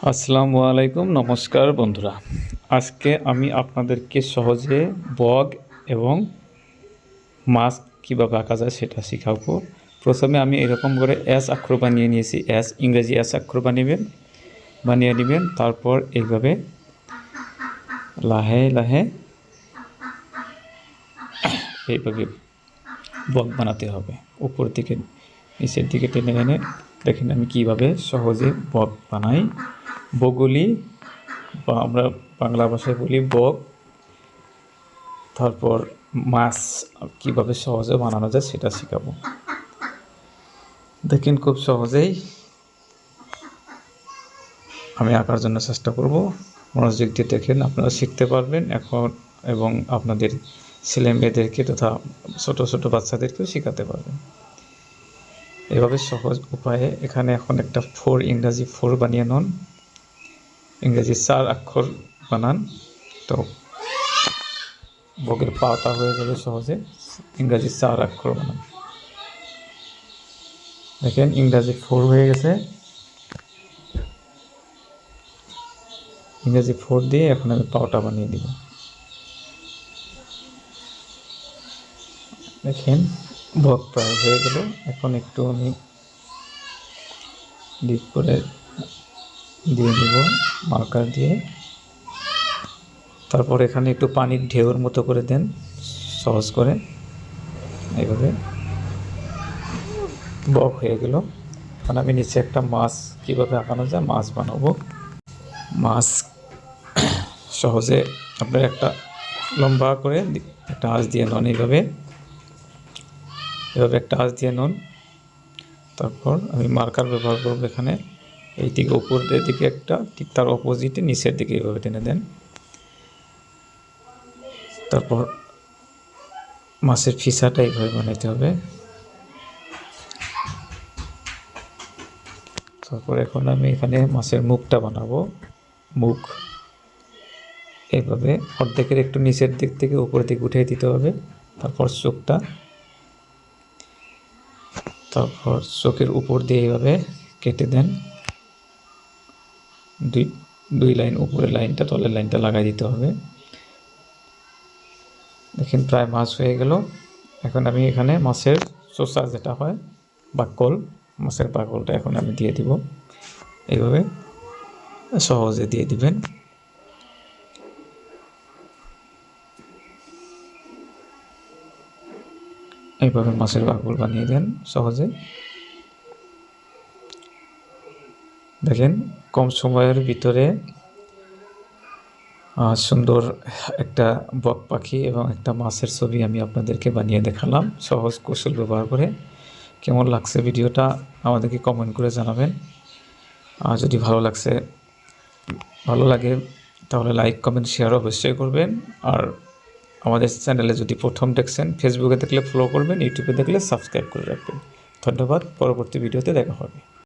আসসালামু আলাইকুম, নমস্কার বন্ধুরা। আজকে আমি আপনাদেরকে সহজে বগ এবং মাছ কীভাবে আঁকা যায় সেটা শেখাবো। প্রথমে আমি এরকম করে এস অক্ষর বানিয়ে নিয়েছি। ইংরেজি এস অক্ষর বানিয়ে নেবেন। তারপর এইভাবে লাহে লাহে এইভাবে বগ বানাতে হবে। উপর দিকে নিচের দিকে টেনে এনে দেখেন আমি কিভাবে সহজে বগ বানাই। বগুলি বা আমরা বাংলা ভাষায় বলি বগ। তারপর মাছ কীভাবে সহজে বানানো যায় সেটা শেখাবো। দেখেন খুব সহজেই আমি আঁকার জন্য চেষ্টা করব। মনোযোগ দিয়ে দেখেন, আপনারা শিখতে পারবেন এখন এবং আপনাদের ছেলে মেয়েদেরকে তথা ছোট ছোট বাচ্চাদেরকেও শেখাতে পারবেন এভাবে সহজ উপায়ে। এখানে এখন একটা ইংরাজি 4 বানিয়ে নেন। ইংরেজি 4 অক্ষর বানান, তো বগের পাটা হয়ে যাবে সহজে। ইংরাজি 4 অক্ষর বানান। দেখেন ইংরাজি 4 হয়ে গেছে। ইংরেজি 4 দিয়ে এখন আমি পাওটা বানিয়ে দিব। দেখেন বগ প্রায় হয়ে গেল। এখন একটু আমি ডিপ করে দিয়ে দিব মার্কার দিয়ে। তারপর এখানে একটু পানির ঢেউর মতো করে দেন সহজ করে। এইভাবে বগ হয়ে গেল। এখন আমি নিচে একটা মাছ কীভাবে আঁকানো যায় মাছ বানাবো। মাছ সহজে আপনার একটা লম্বা করে একটা আঁচ দিয়ে নেন। এভাবে একটা আঁচ দিয়ে নেন। তারপর আমি মার্কার ব্যবহার করব এখানে। এই দিকে উপরের দিকে একটা, ঠিক তার অপোজিটে নিচের দিকে এইভাবে টেনে দেন। তারপর মাছের ফিসাটা এইভাবে বানাইতে হবে। তারপর এখন আমি এখানে মাছের মুখটা বানাবো। মুখ এইভাবে অর্ধেকের একটু নিচের দিক থেকে উপরের দিকে উঠিয়ে দিতে হবে। তারপর চোখটা, তারপর চোখের উপর দিয়ে এইভাবে কেটে দেন। দুই লাইন, উপরের লাইনটা তলের লাইনটা লাগাই দিতে হবে। দেখেন প্রায় মাছ হয়ে গেল। এখন আমি এখানে মাছের চোষা যেটা হয় বাকল, মাছের বাকলটা এখন আমি দিয়ে দিব। এইভাবে সহজে দিয়ে দিবেন। এইভাবে মাছের বাকল বানিয়ে দেন সহজে। দেখেন কম সময়ের ভিতরে সুন্দর একটা বক পাখি এবং একটা মাছের ছবি আমি আপনাদেরকে বানিয়ে দেখালাম সহজ কৌশল ব্যবহার করে। কেমন লাগছে ভিডিওটা আমাদেরকে কমেন্ট করে জানাবেন। যদি ভালো লাগে তাহলে লাইক কমেন্ট শেয়ার অবশ্যই করবেন। আর আমাদের চ্যানেলে যদি প্রথম দেখছেন, ফেসবুকে দেখলে ফলো করবেন, ইউটিউবে দেখলে সাবস্ক্রাইব করে রাখবেন। ধন্যবাদ। পরবর্তী ভিডিওতে দেখা হবে।